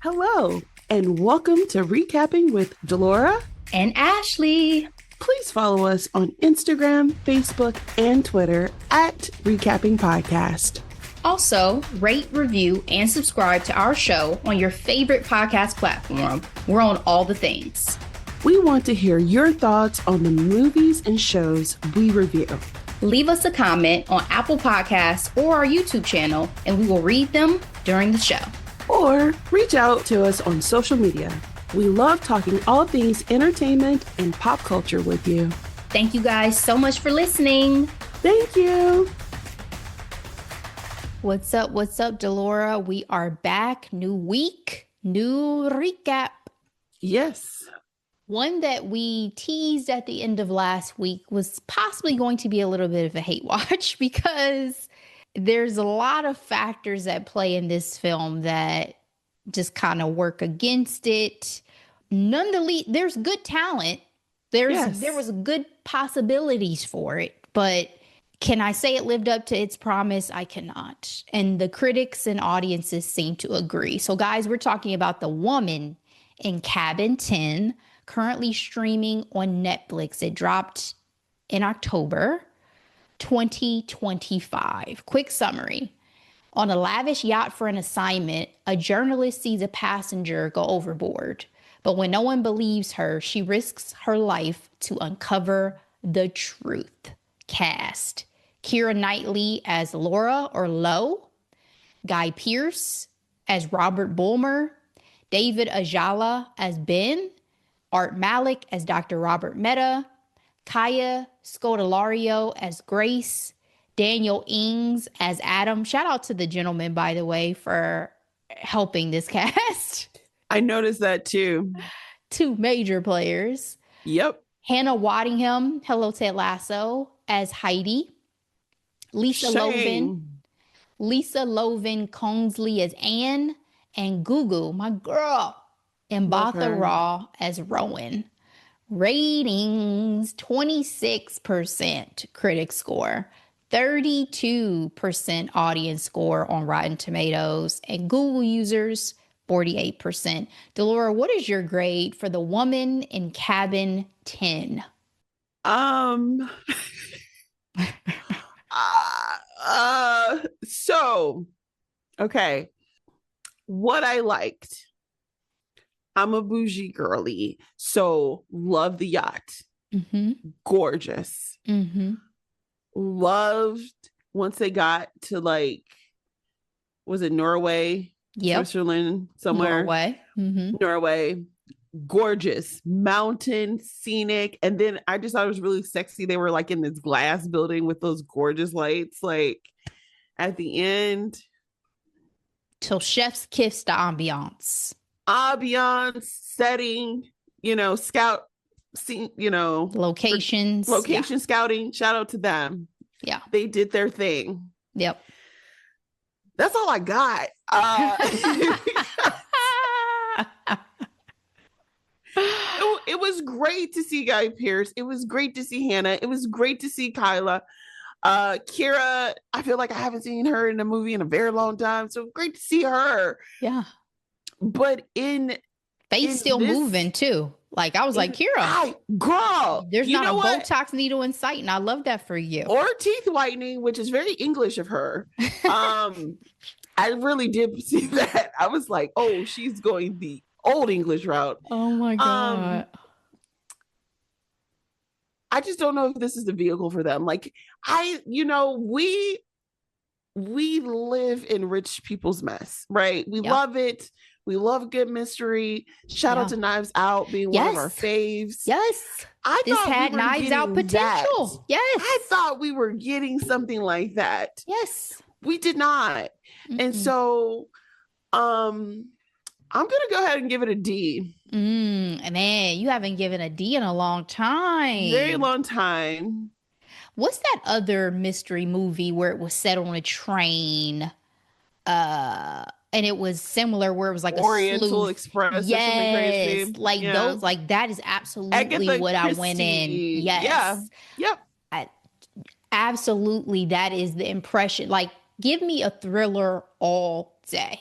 Hello, and welcome to Recapping with Delora and Ashley. Please follow us on Instagram, Facebook, and Twitter at Recapping Podcast. Also, rate, review, and subscribe to our show on your favorite podcast platform. We're on all the things. We want to hear your thoughts on the movies and shows we review. Leave us a comment on Apple Podcasts or our YouTube channel, and we will read them during the show. Or reach out to us on social media. We love talking all things entertainment and pop culture with you. Thank you guys so much for listening. Thank you. What's up, Delora? We are back. New week, new recap. Yes. One that we teased at the end of last week was possibly going to be a little bit of a hate watch because there's a lot of factors at play in this film that just kind of work against it. Nonetheless, there's good talent. There was good possibilities for it, but can I say it lived up to its promise? I cannot. And the critics and audiences seem to agree. So guys, we're talking about The Woman in Cabin 10, currently streaming on Netflix. It dropped in October 2025. Quick summary. On a lavish yacht for an assignment, a journalist sees a passenger go overboard. But when no one believes her, she risks her life to uncover the truth. Cast: Keira Knightley as Laura or Lo, Guy Pearce as Robert Bulmer, David Ajala as Ben, Art Malik as Dr. Robert Mehta, Kaya Scodelario as Grace, Daniel Ings as Adam. Shout out to the gentleman, by the way, for helping this cast. I noticed that too. Two major players. Yep. Hannah Waddingham, hello Ted Lasso, as Heidi. Lisa Loven Kingsley as Anne, and Gugu, my girl, and Mbatha Raw as Rowan. Ratings: 26% critic score, 32% audience score on Rotten Tomatoes, and Google users 48%. Delora, what is your grade for The Woman in Cabin 10? Okay. What I liked. I'm a bougie girly, so love the yacht. Mm-hmm. Gorgeous. Mm-hmm. Loved once they got to was it Norway? Yep. Switzerland, somewhere. Norway. Mm-hmm. Norway. Gorgeous. Mountain, scenic. And then I just thought it was really sexy. They were in this glass building with those gorgeous lights. At the end. Till chef's kiss the ambiance. Setting, scout, locations. Location scouting. Shout out to them. Yeah. They did their thing. Yep. That's all I got. It was great to see Guy Pearce. It was great to see Hannah. It was great to see Kyla. Keira, I feel like I haven't seen her in a movie in a very long time. So great to see her. Yeah. But face still moving too. I was like, Keira, girl, there's not a Botox needle in sight, and I love that for you. Or teeth whitening, which is very English of her. I really did see that. I was like, oh, she's going the old English route. Oh my God. I just don't know if this is the vehicle for them. We live in rich people's mess, right? We love it. We love good mystery. Shout out to Knives Out being one of our faves. Yes. This had Knives Out potential. That. Yes. I thought we were getting something like that. Yes. We did not. Mm-mm. And so I'm going to go ahead and give it a D. Man, you haven't given a D in a long time. Very long time. What's that other mystery movie where it was set on a train? And it was similar where it was like Oriental Express. Yes. Those, that is absolutely what I went in. Yes. Yeah. Yep. Absolutely. That is the impression. Give me a thriller all day.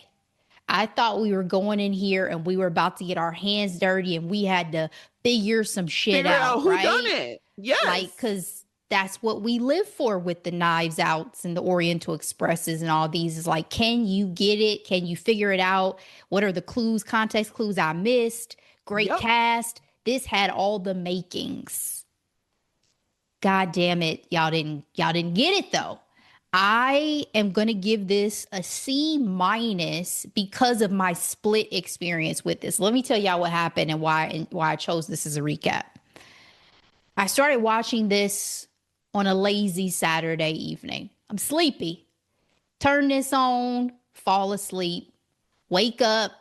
I thought we were going in here and we were about to get our hands dirty and we had to figure some shit Figure out out, who done right? it. Yes. Like, because that's what we live for with the Knives Outs and the Oriental Expresses and all these is like, can you get it? Can you figure it out? What are the clues, context clues I missed? Great Yep. cast. This had all the makings. God damn it. Y'all didn't get it though. I am going to give this a C minus because of my split experience with this. Let me tell y'all what happened and why I chose this as a recap. I started watching this on a lazy Saturday evening. I'm sleepy. Turn this on, fall asleep, wake up,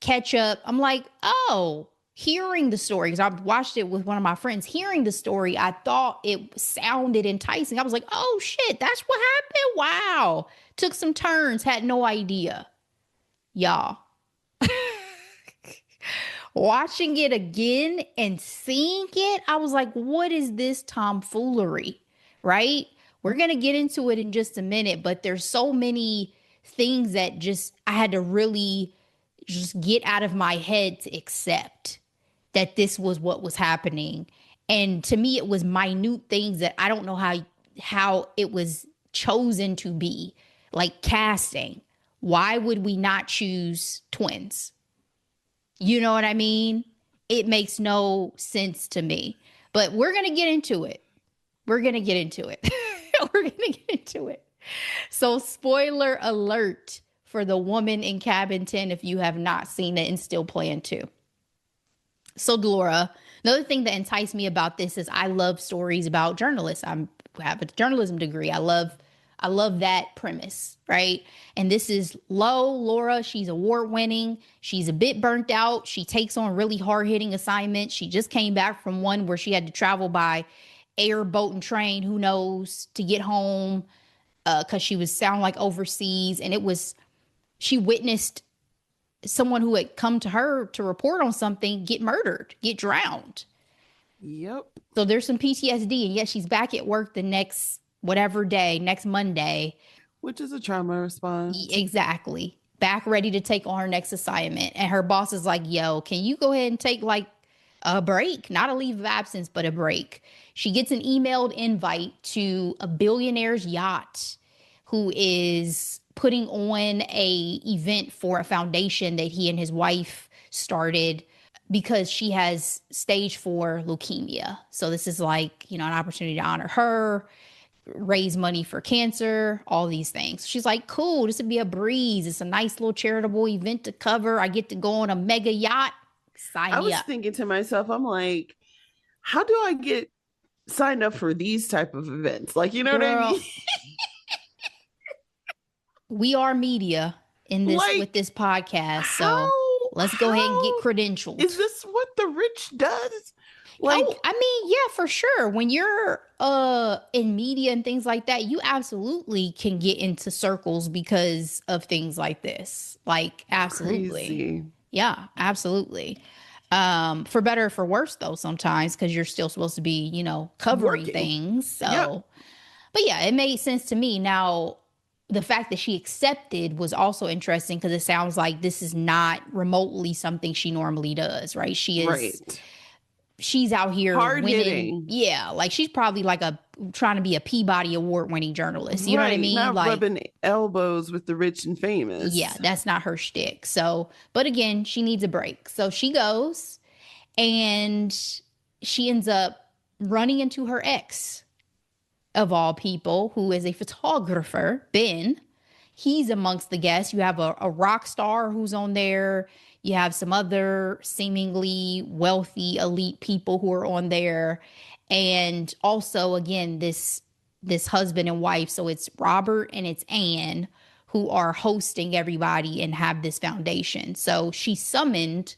catch up. I'm like, oh, hearing the story, because I watched it with one of my friends, hearing the story, I thought it sounded enticing. I was like, oh shit, that's what happened? Wow. Took some turns, had no idea. Y'all. Watching it again and seeing it, I was like, what is this tomfoolery? Right? We're going to get into it in just a minute, but there's so many things that just I had to really just get out of my head to accept that this was what was happening. And to me, it was minute things that I don't know how it was chosen to be, like casting. Why would we not choose twins? You know what I mean? It makes no sense to me. But we're going to get into it. We're going to get into it. We're going to get into it. So spoiler alert for The Woman in Cabin 10 if you have not seen it and still plan to. So Delora, another thing that enticed me about this is I love stories about journalists. I have a journalism degree. I love that premise, right? And this is Laura. She's award winning. She's a bit burnt out. She takes on really hard hitting assignments. She just came back from one where she had to travel by air, boat, and train, who knows, to get home because she was sound like overseas. And she witnessed someone who had come to her to report on something get murdered, get drowned. Yep. So there's some PTSD. And yet she's back at work the next whatever day, next Monday. Which is a trauma response. Exactly. Back ready to take on her next assignment. And her boss is like, yo, can you go ahead and take like a break? Not a leave of absence, but a break. She gets an emailed invite to a billionaire's yacht who is putting on a event for a foundation that he and his wife started because she has stage 4 leukemia. So this is like, an opportunity to honor her, raise money for cancer, all these things. She's like, cool, this would be a breeze. It's a nice little charitable event to cover. I get to go on a mega yacht. Sign me up. I was thinking to myself, I'm like, how do I get signed up for these type of events? Like, you know Girl, what I mean? We are media in this with this podcast. So let's go ahead and get credentialed. Is this what the rich does? Like, I mean, yeah, for sure. When you're in media and things like that, you absolutely can get into circles because of things like this. Like, absolutely. Crazy. Yeah, absolutely. For better or for worse, though, sometimes because you're still supposed to be, covering things. So, yep. But yeah, it made sense to me. Now, the fact that she accepted was also interesting because it sounds like this is not remotely something she normally does, right? She is. Right. She's out here hard winning. Hitting. Yeah, like she's probably like trying to be a Peabody Award winning journalist. You know what I mean? Not like rubbing elbows with the rich and famous. Yeah, that's not her shtick. So, but again, she needs a break. So she goes and she ends up running into her ex, of all people, who is a photographer, Ben. He's amongst the guests. You have a rock star who's on there. You have some other seemingly wealthy, elite people who are on there. And also, again, this husband and wife. So it's Robert and it's Anne who are hosting everybody and have this foundation. So she's summoned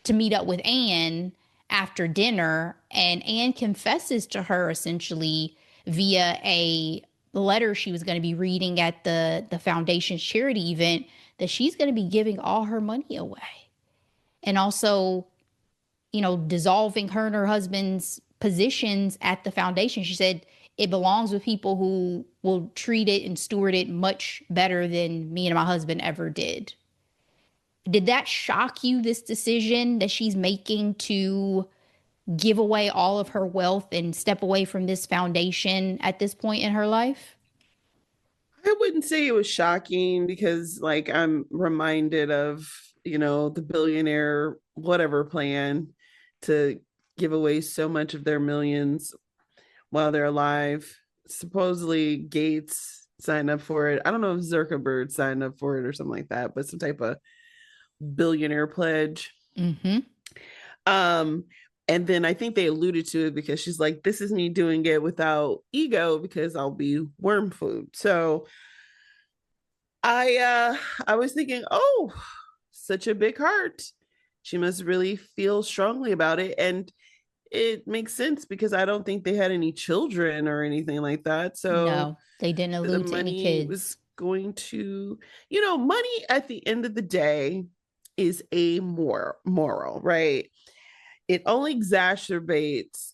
to meet up with Anne after dinner. And Anne confesses to her essentially via a letter she was going to be reading at the foundation's charity event that she's going to be giving all her money away. And also, dissolving her and her husband's positions at the foundation. She said it belongs with people who will treat it and steward it much better than me and my husband ever did. Did that shock you, this decision that she's making to give away all of her wealth and step away from this foundation at this point in her life? I wouldn't say it was shocking because, like, I'm reminded of, the billionaire whatever plan to give away so much of their millions while they're alive. Supposedly, Gates signed up for it. I don't know if Zuckerberg signed up for it or something like that, but some type of billionaire pledge. Mm-hmm. Um, and then I think they alluded to it because she's like, this is me doing it without ego because I'll be worm food. So I was thinking, oh, such a big heart. She must really feel strongly about it. And it makes sense because I don't think they had any children or anything like that. So No, they didn't the allude to any money kids. was going to, money at the end of the day is a moral, right? It only exacerbates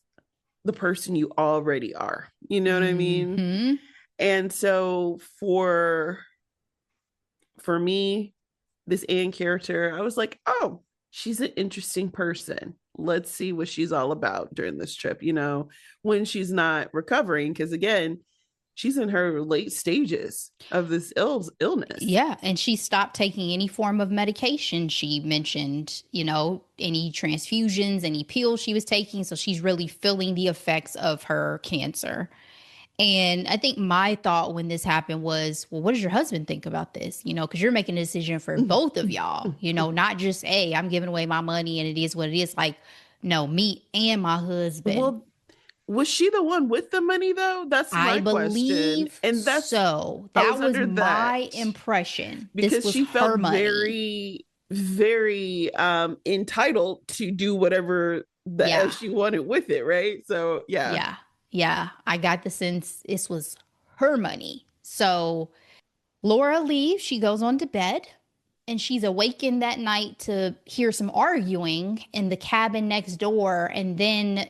the person you already are. You know what I mean? Mm-hmm. And so for me, this Anne character, I was like, oh, she's an interesting person. Let's see what she's all about during this trip, when she's not recovering. Because again, she's in her late stages of this illness. Yeah, and she stopped taking any form of medication. She mentioned, any transfusions, any pills she was taking. So she's really feeling the effects of her cancer. And I think my thought when this happened was, well, what does your husband think about this? Because you're making a decision for both of y'all, not just, hey, I'm giving away my money and it is what it is. Like, no, me and my husband. Well, was she the one with the money though? That's I my question. believe And so. I That was was under my that impression. This because was she felt her money. very, very entitled to do whatever the Yeah. F she wanted with it, right? So yeah. Yeah. Yeah. I got the sense this was her money. So Laura leaves. She goes on to bed and she's awakened that night to hear some arguing in the cabin next door and then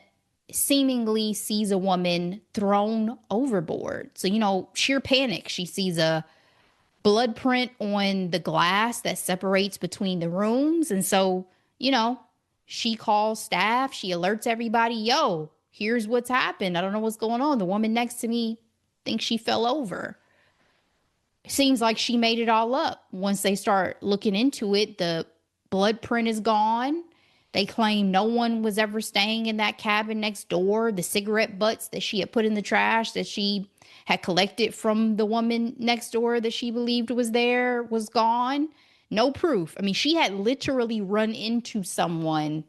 seemingly sees a woman thrown overboard. So, sheer panic. She sees a blood print on the glass that separates between the rooms. And so, you know, she calls staff, she alerts everybody, yo, here's what's happened. I don't know what's going on. The woman next to me thinks she fell over. It seems like she made it all up. Once they start looking into it, the blood print is gone. They claim no one was ever staying in that cabin next door. The cigarette butts that she had put in the trash that she had collected from the woman next door that she believed was there was gone. No proof. I mean, she had literally run into someone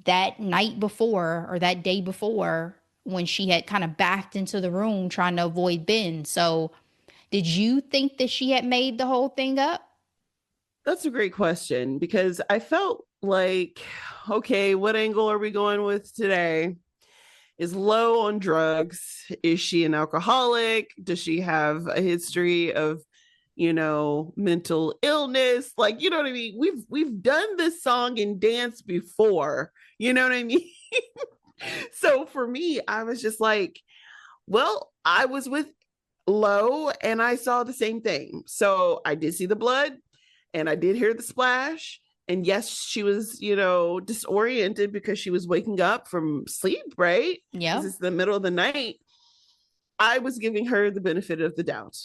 that night before or that day before when she had kind of backed into the room trying to avoid Ben. So, did you think that she had made the whole thing up? That's a great question because I felt like, okay, what angle are we going with today? Is Lo on drugs? Is she an alcoholic? Does she have a history of, mental illness? Like, you know what I mean? We've done this song and dance before. You know what I mean? So for me, I was just like, well, I was with Lo and I saw the same thing. So I did see the blood and I did hear the splash. And yes, she was, disoriented because she was waking up from sleep, right? Yeah. Because it's the middle of the night. I was giving her the benefit of the doubt.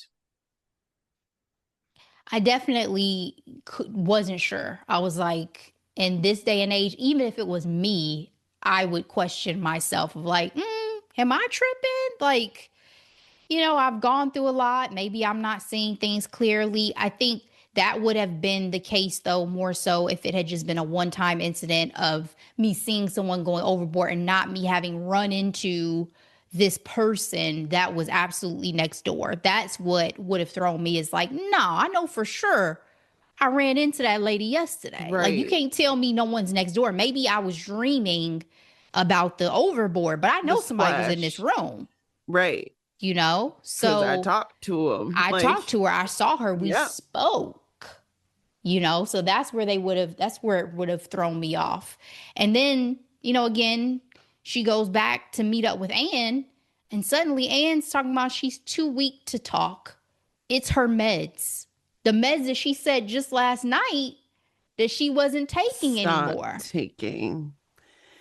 I definitely wasn't sure. I was like, in this day and age, even if it was me, I would question myself of like, am I tripping? Like, I've gone through a lot. Maybe I'm not seeing things clearly. I think that would have been the case, though, more so if it had just been a one-time incident of me seeing someone going overboard and not me having run into this person that was absolutely next door. That's what would have thrown me is like, no, I know for sure I ran into that lady yesterday. Right. Like, you can't tell me no one's next door. Maybe I was dreaming about the overboard, but I know somebody was in this room. Right. So I talked to him. I talked to her. I saw her. We spoke. So that's where it would have thrown me off. And then, again, she goes back to meet up with Anne, and suddenly Anne's talking about she's too weak to talk. It's her meds. The meds that she said just last night that she wasn't taking Stop anymore. taking.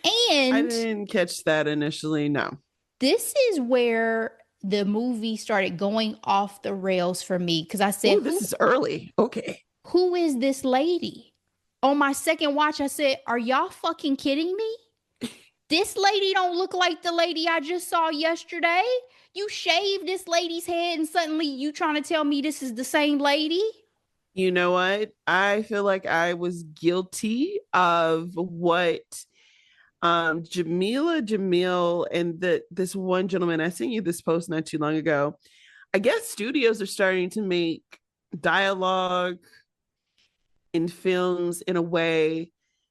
I And didn't catch that initially. No. this is where the movie started going off the rails for me because I said, Oh, this is early. Okay. who is this lady? On my second watch, I said, are y'all fucking kidding me? This lady don't look like the lady I just saw yesterday. You shaved this lady's head and suddenly you trying to tell me this is the same lady? You know what? I feel like I was guilty of what Jamila Jamil and this one gentleman, I sent you this post not too long ago. I guess studios are starting to make dialogue in films in a way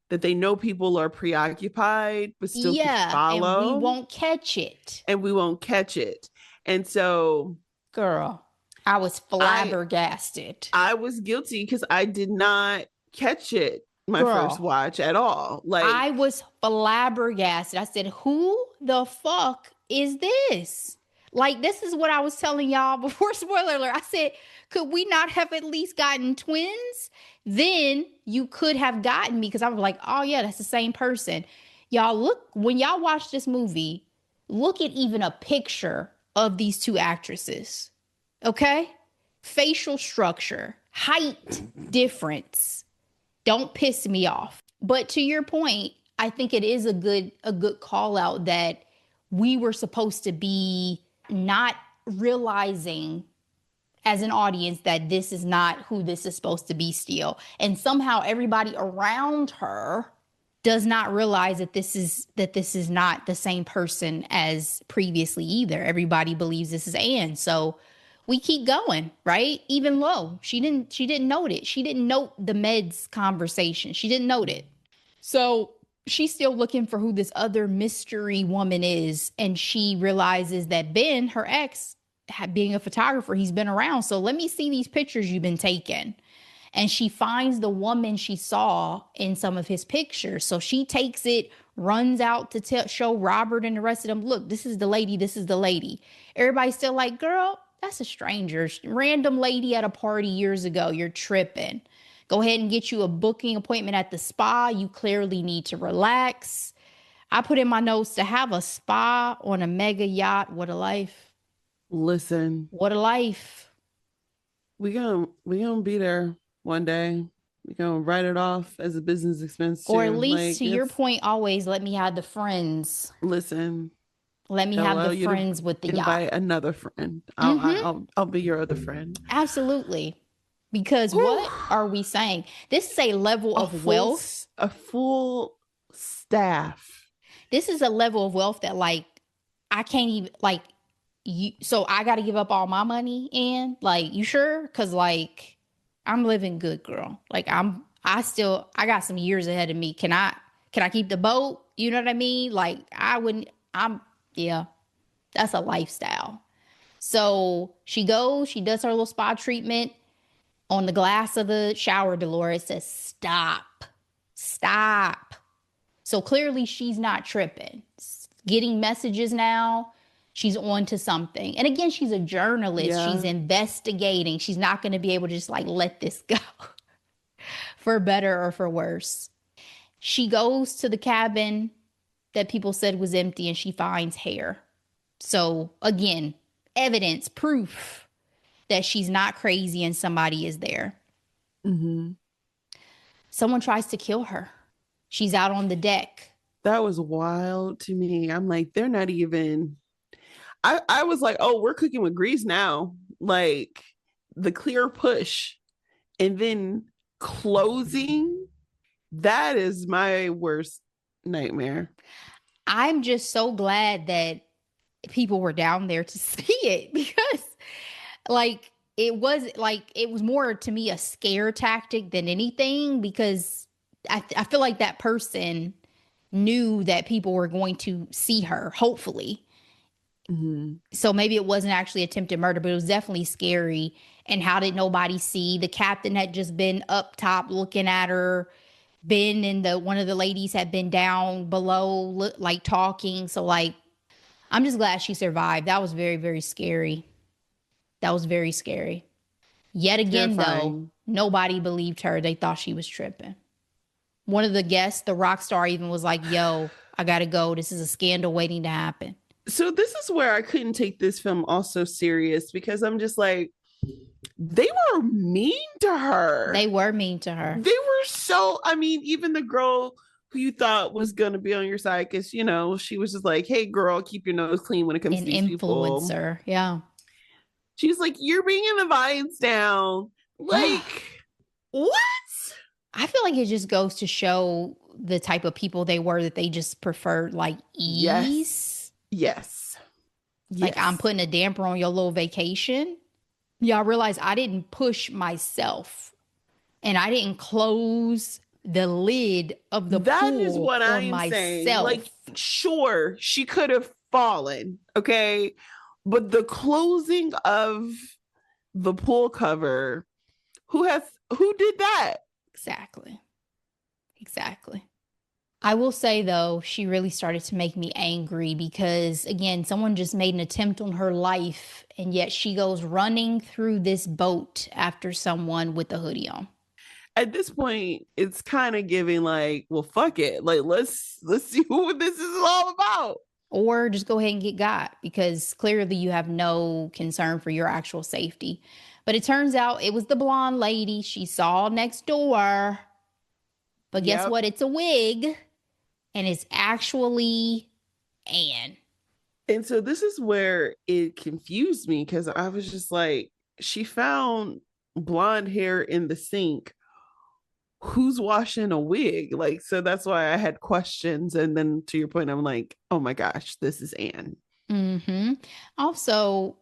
that they know people are preoccupied but still can And we follow, won't catch it. and we won't catch it. And so, girl, I was flabbergasted. I was guilty because I did not catch it my first watch at all. Like, I was flabbergasted. I said, who the fuck is this? Like, this is what I was telling y'all before, spoiler alert. I said, could we not have at least gotten twins? Then you could have gotten me, because I was like, oh yeah, that's the same person. Y'all look, when y'all watch this movie, look at even a picture of these two actresses. Okay? Facial structure, height difference. Don't piss me off. But to your point, I think it is a good call out that we were supposed to be not realizing as an audience that this is not who this is supposed to be still. And somehow everybody around her does not realize that this is not the same person as previously either. Everybody believes this is Anne. So we keep going, right? Even Lo, she didn't note it. She didn't note the meds conversation. She didn't note it. So she's still looking for who this other mystery woman is. And she realizes that Ben, her ex, being a photographer, he's been around. So let me see these pictures you've been taking. And she finds the woman she saw in some of his pictures. So she takes it, runs out to show Robert and the rest of them, look, this is the lady, this is the lady. Everybody's still like, girl, that's a stranger. Random lady at a party years ago. You're tripping. Go ahead and get you a booking appointment at the spa. You clearly need to relax. I put in my notes to have a spa on a mega yacht. What a life. Listen. What a life. We gonna be there one day. We gonna write it off as a business expense too. Or at least, like, to your point, always let me have the friends. Listen. Let me have the friends with the yacht. Invite another friend. I'll be your other friend. Absolutely. Because what are we saying? This is a level of wealth. A full staff. This is a level of wealth that, like, I can't even, like, so I got to give up all my money, and like, you sure? Because, like, I'm living good, girl. Like, I got some years ahead of me. Can I keep the boat? You know what I mean? Like, yeah, that's a lifestyle. So she goes, she does her little spa treatment. On the glass of the shower, Delora, it says, stop. So clearly she's not tripping. Getting messages now. She's on to something. And again, she's a journalist. Yeah. She's investigating. She's not going to be able to just, like, let this go for better or for worse. She goes to the cabin that people said was empty, and she finds hair. So again, evidence, proof that she's not crazy and somebody is there. Mm-hmm. Someone tries to kill her. She's out on the deck. That was wild to me. I'm like, they're not even... I was like, oh, we're cooking with grease now. Like, the clear push and then closing, that is my worst nightmare. I'm just so glad that people were down there to see it, because, like, it was more to me a scare tactic than anything, because I feel like that person knew that people were going to see her, hopefully. Mm-hmm. So maybe it wasn't actually attempted murder, but it was definitely scary. And how did nobody see? The captain had just been up top looking at her. Ben and one of the ladies had been down below, like, talking. So, like, I'm just glad she survived. That was very, very scary. That was very scary. Yet again, though, nobody believed her. They thought she was tripping. One of the guests, the rock star, even was like, yo, I gotta go. This is a scandal waiting to happen. So this is where I couldn't take this film also serious because I'm just like, they were mean to her. They were mean to her. They were so, I mean, even the girl who you thought was going to be on your side because, you know, she was just like, hey, girl, keep your nose clean when it comes An to these people. influencer. Yeah. She's like, you're bringing the vibes down. Like, what? I feel like it just goes to show the type of people they were, that they just preferred like ease. Yes. Like, I'm putting a damper on your little vacation. Y'all realize I didn't push myself and I didn't close the lid of the That pool is what on I'm myself. saying. Like, sure, she could have fallen, okay? But the closing of the pool cover, who did that? Exactly. I will say, though, she really started to make me angry because, again, someone just made an attempt on her life, and yet she goes running through this boat after someone with a hoodie on. At this point, it's kind of giving like, well, fuck it. Like, let's see who this is all about. Or just go ahead and get got, because clearly you have no concern for your actual safety. But it turns out it was the blonde lady she saw next door. But guess what? It's a wig. And it's actually Anne. And so this is where it confused me because I was just like, she found blonde hair in the sink. Who's washing a wig? Like, so that's why I had questions. And then to your point, I'm like, oh my gosh, this is Anne. Mm-hmm. Also,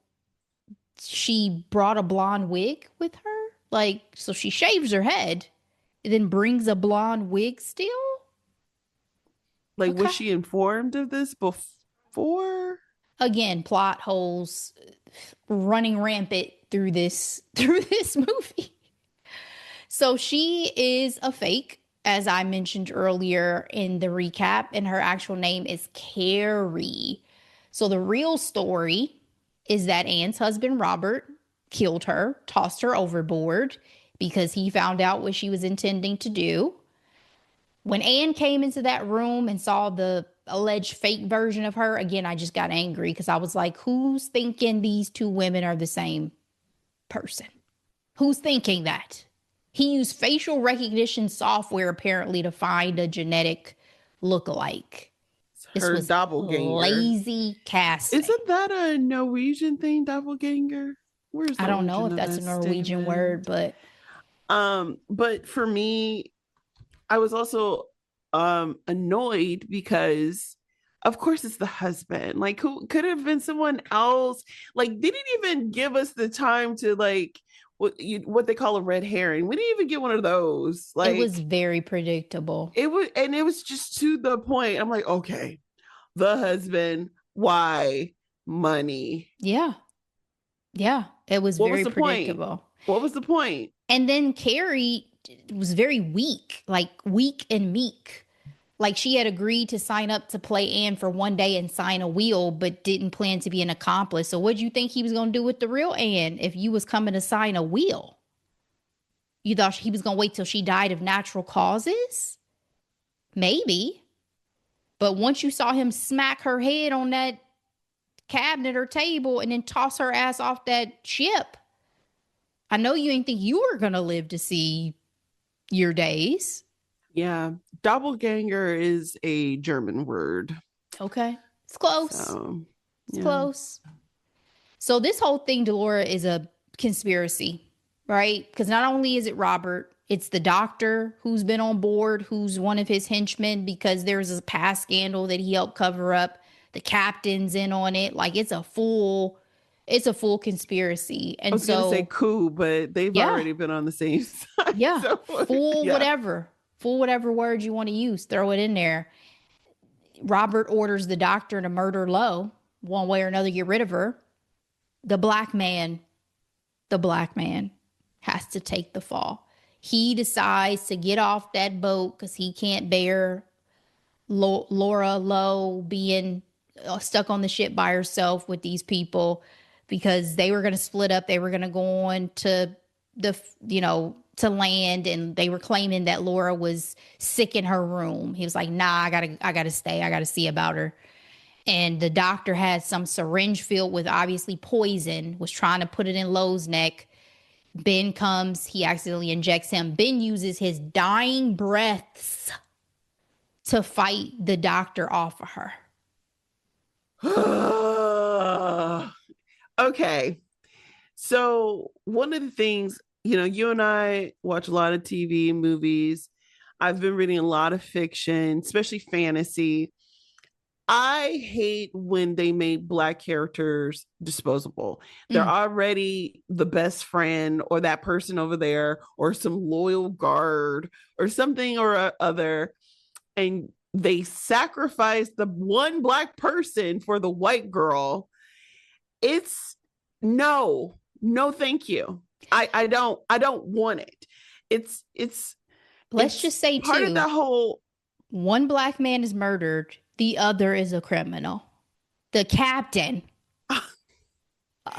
she brought a blonde wig with her. Like, so she shaves her head and then brings a blonde wig still? Like, was she informed of this before? Again, plot holes running rampant through this movie. So she is a fake, as I mentioned earlier in the recap, and her actual name is Carrie. So the real story is that Anne's husband, Robert, killed her, tossed her overboard because he found out what she was intending to do. When Anne came into that room and saw the alleged fake version of her, again, I just got angry because I was like, who's thinking these two women are the same person? Who's thinking that? He used facial recognition software apparently to find a genetic lookalike. This was doppelganger. Lazy casting. Isn't that a Norwegian thing, doppelganger? Where's I don't know if that's a Norwegian word, but for me, I was also annoyed because of course it's the husband. Like, who could have been someone else? Like, they didn't even give us the time to like what they call a red herring. We didn't even get one of those. Like, it was very predictable. It was just to the point. I'm like, okay, the husband, why? Money. Yeah. It was very predictable. What was the point? And then Carrie was very weak and meek. Like, she had agreed to sign up to play Anne for one day and sign a wheel, but didn't plan to be an accomplice. So what'd you think he was going to do with the real Anne if you was coming to sign a wheel? You thought he was going to wait till she died of natural causes? Maybe. But once you saw him smack her head on that cabinet or table and then toss her ass off that ship, I know you didn't think you were going to live to see your days. Yeah. Doppelganger is a German word. Okay. It's close. It's close. So this whole thing, Delora, is a conspiracy, right? Because not only is it Robert, it's the doctor who's been on board, who's one of his henchmen because there's a past scandal that he helped cover up. The captain's in on it. Like, it's a full conspiracy. And I was going to say coup, but they've already been on the same side. Yeah. So, whatever word you want to use, throw it in there. Robert orders the doctor to murder Lo, one way or another, get rid of her. The black man has to take the fall. He decides to get off that boat because he can't bear Lo being stuck on the ship by herself with these people, because they were going to split up. They were going to go on to to land, and they were claiming that Laura was sick in her room. He was like, nah, I gotta stay. I gotta see about her. And the doctor had some syringe filled with obviously poison, was trying to put it in Lowe's neck. Ben comes, he accidentally injects him. Ben uses his dying breaths to fight the doctor off of her. Okay. So one of the things, you and I watch a lot of TV, movies. I've been reading a lot of fiction, especially fantasy. I hate when they make Black characters disposable. They're already the best friend or that person over there or some loyal guard or something or other. And they sacrifice the one Black person for the white girl. It's no, thank you. I don't want it. Let's just say part too, of the whole one Black man is murdered, the other is a criminal. The captain,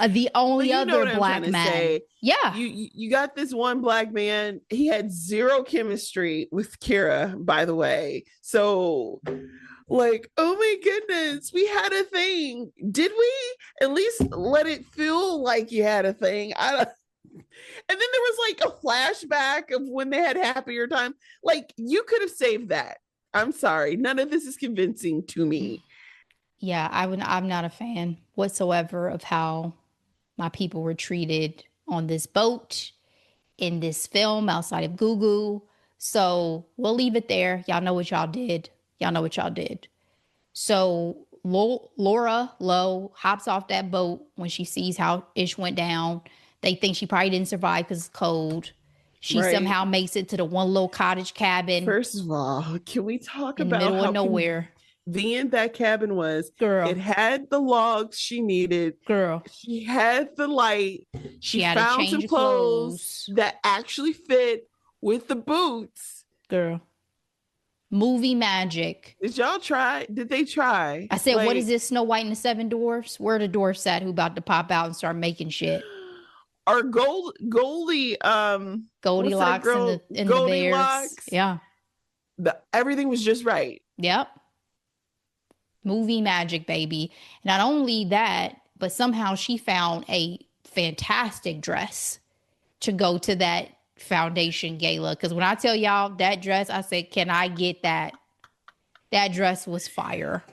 the only other Black man. Say. Yeah. You got this one Black man. He had zero chemistry with Keira, by the way. So like, oh my goodness, we had a thing. Did we at least let it feel like you had a thing? And then there was like a flashback of when they had happier time. Like, you could have saved that. I'm sorry. None of this is convincing to me. Yeah, I'm not a fan whatsoever of how my people were treated on this boat, in this film, outside of Gugu. So we'll leave it there. Y'all know what y'all did. So Laura Lowe hops off that boat when she sees how Ish went down. They think she probably didn't survive because it's cold. She somehow makes it to the one little cottage cabin. First of all, can we talk about how middle of nowhere convenient that cabin was? Girl. It had the logs she needed. Girl. She had the light. She had found a change some of clothes that actually fit with the boots. Girl. Movie magic. Did y'all try? Did they try? I said, what is this, Snow White and the Seven Dwarfs? Where are the dwarfs at who about to pop out and start making shit? Our Goldilocks and the Bears. Yeah. Everything was just right. Yep. Movie magic, baby. Not only that, but somehow she found a fantastic dress to go to that foundation gala. Because when I tell y'all that dress, I said, can I get that? That dress was fire.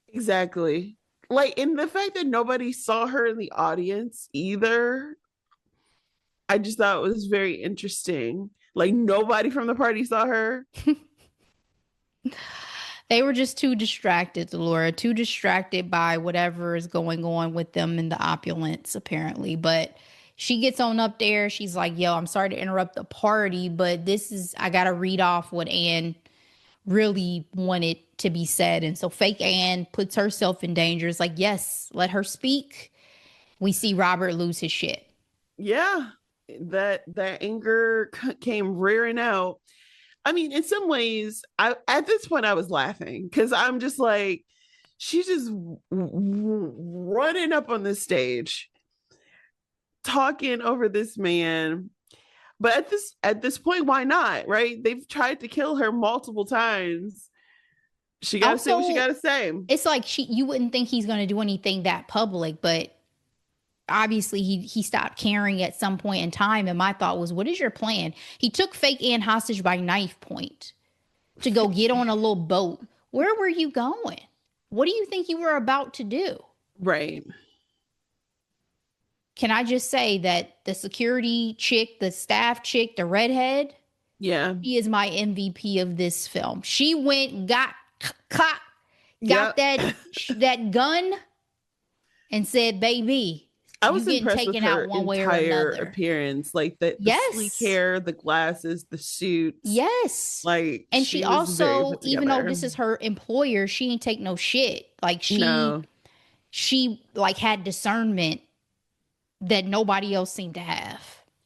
Exactly. Like, in the fact that nobody saw her in the audience either, I just thought it was very interesting. Like, nobody from the party saw her. They were just too distracted, Laura, too distracted by whatever is going on with them in the opulence, apparently. But she gets on up there. She's like, yo, I'm sorry to interrupt the party, but I got to read off what Anne really wanted to be said. And so fake Anne puts herself in danger. It's like, yes, let her speak. We see Robert lose his shit. Yeah, that anger came rearing out. I mean, in some ways, at this point I was laughing because I'm just like, she's just running up on the stage, talking over this man. But at this point, why not? Right? They've tried to kill her multiple times. She got to say what she got to say. It's like you wouldn't think he's going to do anything that public, but obviously he stopped caring at some point in time. And my thought was, what is your plan? He took fake Anne hostage by knife point to go get on a little boat. Where were you going? What do you think you were about to do? Right. Can I just say that the security chick, the staff chick, the redhead, yeah, she is my MVP of this film. She went, got that gun and said, baby, I was impressed with her entire appearance, like the sleek hair, the glasses, the suits. Yes. Like, and she also, even though this is her employer, she ain't take no shit. Like she like had discernment that nobody else seemed to have.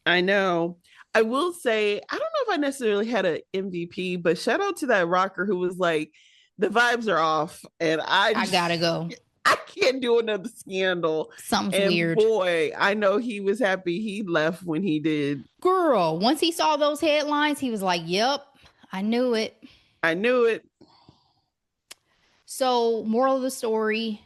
I know. I will say, I don't know if I necessarily had an MVP, but shout out to that rocker who was like, the vibes are off and I gotta go. I can't do another scandal. Something's And weird. boy, I know he was happy he left when he did. Girl, once he saw those headlines, he was like, yep, I knew it. I knew it. So, moral of the story,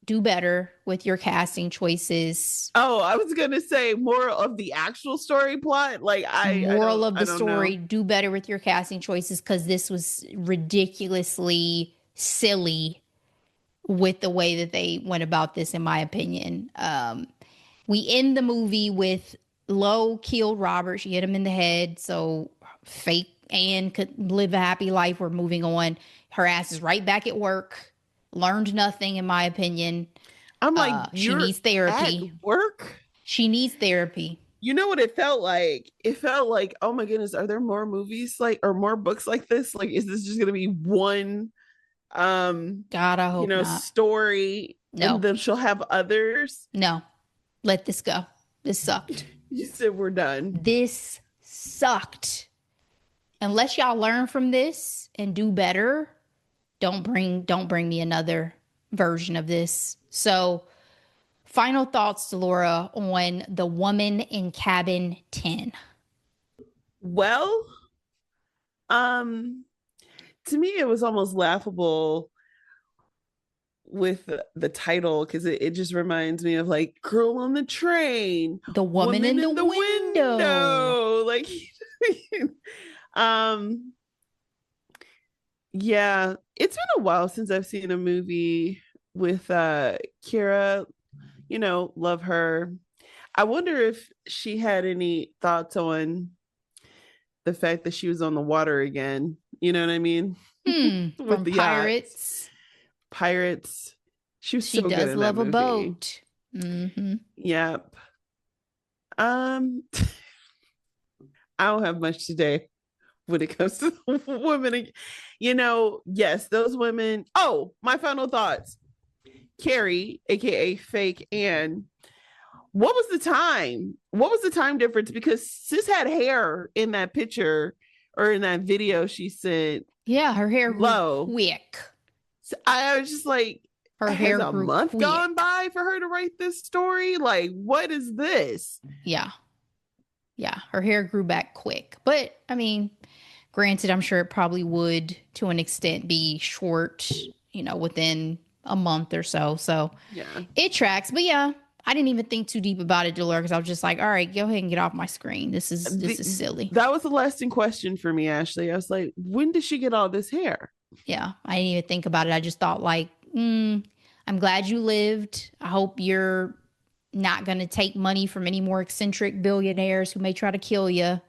do better with your casting choices. Oh, I was gonna say more of the actual story plot. Like Moral of the I don't story, know. do better with your casting choices because this was ridiculously silly with the way that they went about this, in my opinion. We end the movie with Lo killed Robert. She hit him in the head. So fake Anne could live a happy life. We're moving on. Her ass is right back at work. Learned nothing, in my opinion. I'm like, She you're needs at therapy. work. She needs therapy. You know what it felt like? It felt like, oh my goodness, are there more movies like or more books like this? Like, is this just gonna be one God, I hope not. story and No, then she'll have others? no. Let this go. This sucked. You said we're done. This sucked. Unless y'all learn from this and do better, don't bring me another version of this. So, final thoughts, Delora, on The Woman in Cabin 10. Well, to me it was almost laughable with the title because it just reminds me of like Girl on the Train, The Woman in the Window. Like um yeah, it's been a while since I've seen a movie with Keira, love her. I wonder if she had any thoughts on the fact that she was on the water again. You know what I mean? With From the Pirates. Pirates. She was She so good does in love that a movie. boat. Mm-hmm. Yep. I don't have much today when it comes to women. Yes, those women. Oh, my final thoughts. Carrie, aka Fake Anne. What was the time? What was the time difference? Because sis had hair in that picture or in that video she sent. Yeah, her hair grew Low. quick. So I was just like, Her has hair a grew month quick. gone by for her to write this story? Like, what is this? Yeah. Yeah, her hair grew back quick. But, I mean, granted, I'm sure it probably would, to an extent, be short, within a month or so. So, Yeah. it tracks. But, yeah, I didn't even think too deep about it, Delora, because I was just like, all right, go ahead and get off my screen. This is silly. That was the lasting question for me, Ashley. I was like, when did she get all this hair? Yeah, I didn't even think about it. I just thought, like, I'm glad you lived. I hope you're not going to take money from any more eccentric billionaires who may try to kill you.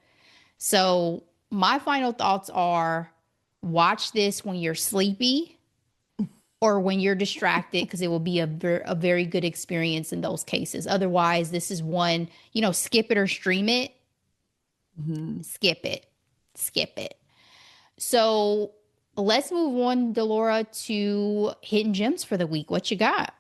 So, my final thoughts are watch this when you're sleepy or when you're distracted, because it will be a very good experience in those cases. Otherwise, this is one, skip it or stream it. Mm-hmm. Skip it. So, let's move on, Delora, to hidden gems for the week. What you got?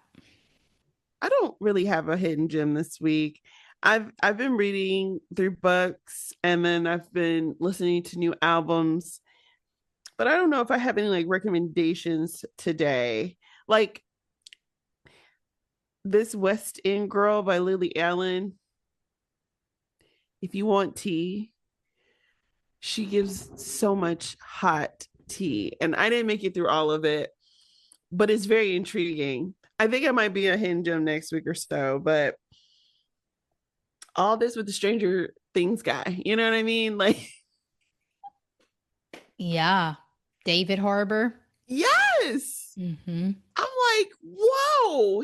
I don't really have a hidden gem this week. I've been reading through books and then I've been listening to new albums, but I don't know if I have any like recommendations today. Like this West End Girl by Lily Allen. If you want tea, she gives so much hot tea. And I didn't make it through all of it, but it's very intriguing. I think it might be a hidden gem next week or so, but all this with the Stranger Things guy, you know what I mean? Like, Yeah. David Harbour. yes. Mm-hmm. I'm like, whoa,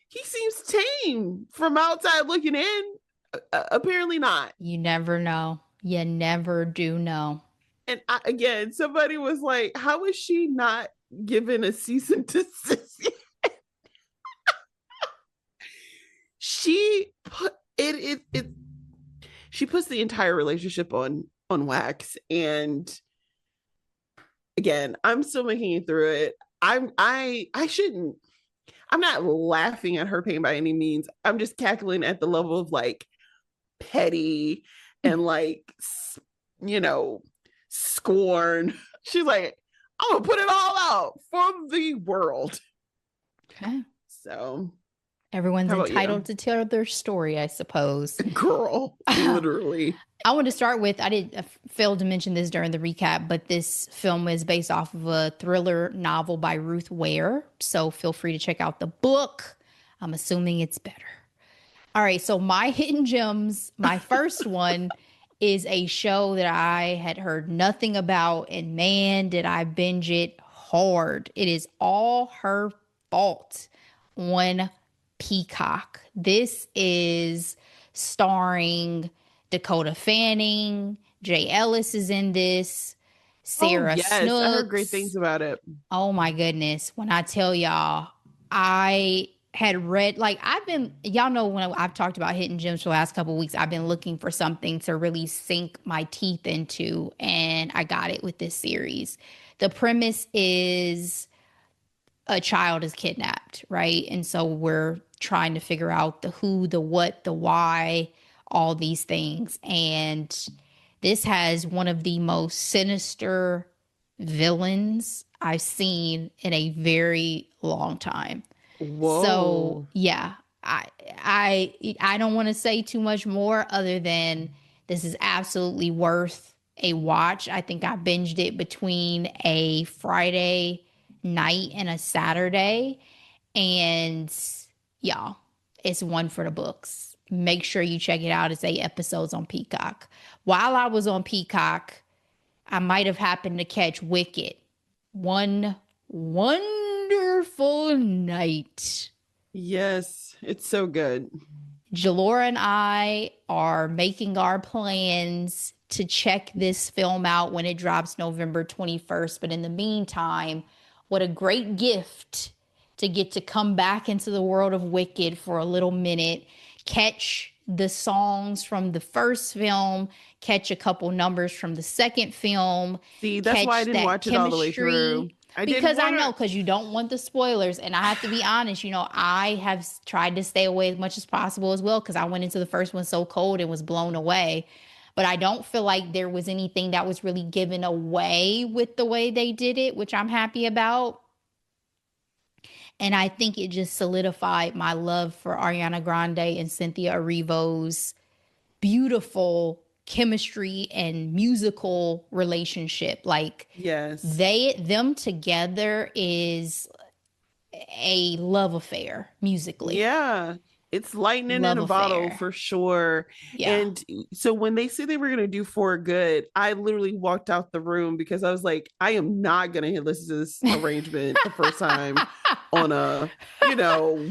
he seems tame from outside looking in. Apparently not. You never know. You never do know. And again, somebody was like, how is she not given a cease and desist? She put it she puts the entire relationship on wax. And again, I'm still making it through it. I shouldn't. I'm not laughing at her pain by any means. I'm just cackling at the level of like petty and like scorn. She's like, I'm gonna put it all out for the world. Okay. So, Everyone's how about entitled you? to tell their story, I suppose. Girl, literally. I want to start with I did fail to mention this during the recap, but this film is based off of a thriller novel by Ruth Ware. So feel free to check out the book. I'm assuming it's better. All right, so my hidden gems, my first one is a show that I had heard nothing about, and man, did I binge it hard. It is All Her Fault on Peacock. This is starring Dakota Fanning, Jay Ellis is in this, Oh, Sarah yes. I heard great Snooks. things about it. Oh my goodness. When I tell y'all, I had read, like, y'all know when I've talked about hidden gems for the last couple of weeks, I've been looking for something to really sink my teeth into, and I got it with this series. The premise is a child is kidnapped, right? And so we're trying to figure out the who, the what, the why, all these things. And this has one of the most sinister villains I've seen in a very long time. So Whoa. yeah, I don't want to say too much more other than this is absolutely worth a watch. I think I binged it between a Friday night and a Saturday. And y'all, it's one for the books. Make sure you check it out. It's 8 episodes on Peacock. While I was on Peacock, I might have happened to catch Wicked. One wonderful night. Yes, it's so good. Delora and I are making our plans to check this film out when it drops November 21st. But in the meantime, what a great gift to get to come back into the world of Wicked for a little minute, catch the songs from the first film, catch a couple numbers from the second film, See, that's why I catch didn't that watch it all the way through. chemistry. I didn't Because I want know, to. because you don't want the spoilers. And I have to be honest, I have tried to stay away as much as possible as well, because I went into the first one so cold and was blown away. But I don't feel like there was anything that was really given away with the way they did it, which I'm happy about. And I think it just solidified my love for Ariana Grande and Cynthia Erivo's beautiful chemistry and musical relationship. Like Yes. them together is a love affair musically. Yeah. It's lightning in Love a bottle affair. for sure. Yeah. And so when they said they were going to do For Good, I literally walked out the room because I was like, I am not going to listen to this arrangement the first time on a,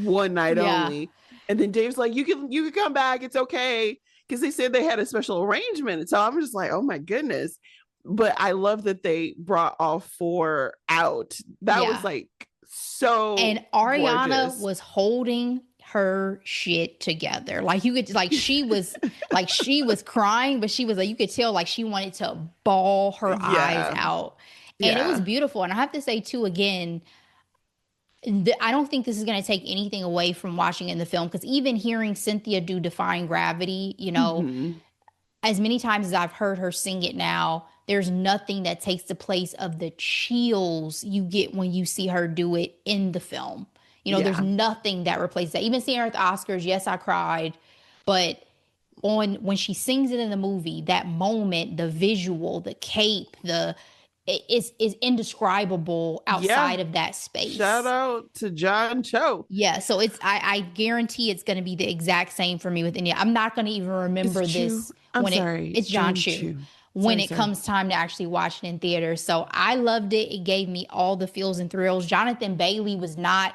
one night Yeah. only. And then Dave's like, you can come back. It's okay. Because they said they had a special arrangement. And so I'm just like, oh my goodness. But I love that they brought all four out. That was Yeah. like so And Ariana gorgeous. was holding her shit together. Like you could she was crying, but she was like you could tell like she wanted to bawl her eyes Yeah. out. And it was Yeah. beautiful. And I have to say too again, I don't think this is going to take anything away from watching in the film, because even hearing Cynthia do Defying Gravity, Mm-hmm. as many times as I've heard her sing it now, there's nothing that takes the place of the chills you get when you see her do it in the film. There's Yeah. nothing that replaces that. Even seeing her at the Oscars, yes, I cried, but when she sings it in the movie, that moment, the visual, the cape, is indescribable Yeah. outside of that Shout space. out to John Cho. Yeah, so I guarantee it's going to be the exact same for me with India. I'm not going to even Is remember it Chu? this I'm when sorry. it's It's John John Chu Chu. when Sorry, it sorry. comes time to actually watch it in theaters. So I loved it. It gave me all the feels and thrills. Jonathan Bailey was not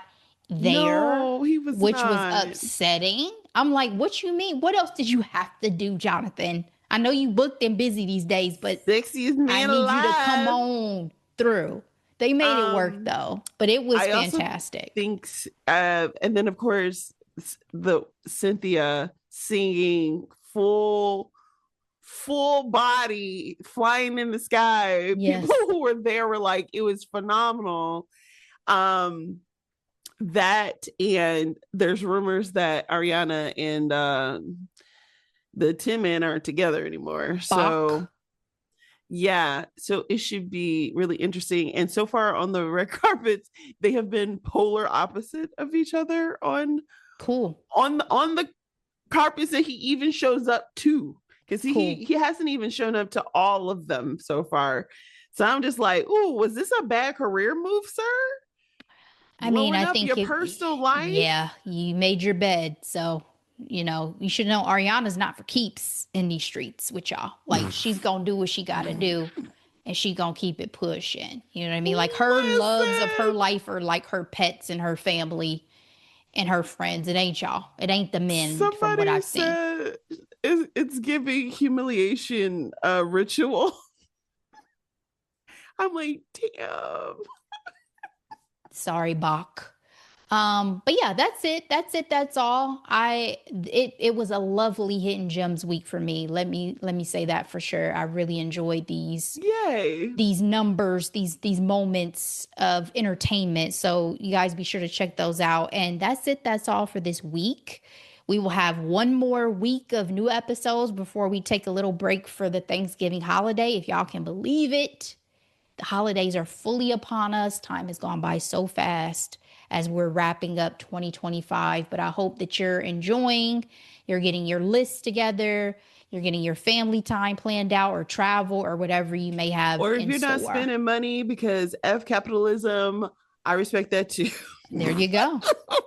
there, No, he was which was not. upsetting. I'm like, what you mean? What else did you have to do, Jonathan? I know you booked and busy these days, but Sexiest I man need you to come alive. on through. They made it work Um, though, but it was I also fantastic. think, and then of course the Cynthia singing full body flying in the sky. People Yes. who were there were like, it was phenomenal. Um, that, and there's rumors that Ariana and the Tin Man aren't together anymore. So Bach. Yeah, so it should be really interesting. And so far on the red carpets, they have been polar opposite of each other Cool. on the carpets that he even shows up to. Because Cool. he hasn't even shown up to all of them so far. So I'm just like, ooh, was this a bad career move, sir? I mean, Blowing I up think your personal life? yeah, you made your bed. So, you should know Ariana's not for keeps in these streets with y'all. Like, she's going to do what she got to do and she going to keep it pushing. You know what I mean? Like, her loves of her Listen, life are like her pets and her family and her friends. It ain't y'all. It ain't the men from what somebody I've seen. said it's giving humiliation ritual. I'm like, damn. Sorry, Bach. But yeah, that's it. That's it. That's all. It was a lovely hidden gems week for me. Let me say that for sure. I really enjoyed Yay. these numbers, these moments of entertainment. So you guys be sure to check those out. And that's it. That's all for this week. We will have one more week of new episodes before we take a little break for the Thanksgiving holiday, if y'all can believe it. The holidays are fully upon us. Time has gone by so fast as we're wrapping up 2025. But I hope that you're enjoying, you're getting your list together, you're getting your family time planned out or travel or whatever you may have Or if in you're not store. spending money because F capitalism, I respect that too. There you go.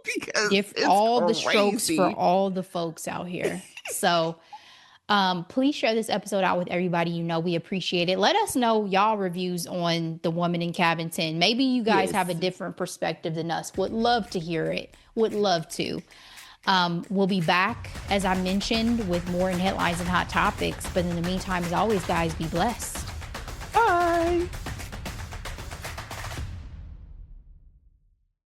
Because Give it's all the strokes for crazy. all the folks out here. So please share this episode out with everybody you know. We appreciate it. Let us know y'all reviews on The Woman in Cabin 10. Maybe you guys have a Yes. different perspective than us. Would love to hear it. Would love to. We'll be back, as I mentioned, with more in headlines and hot topics. But in the meantime, as always, guys, be blessed.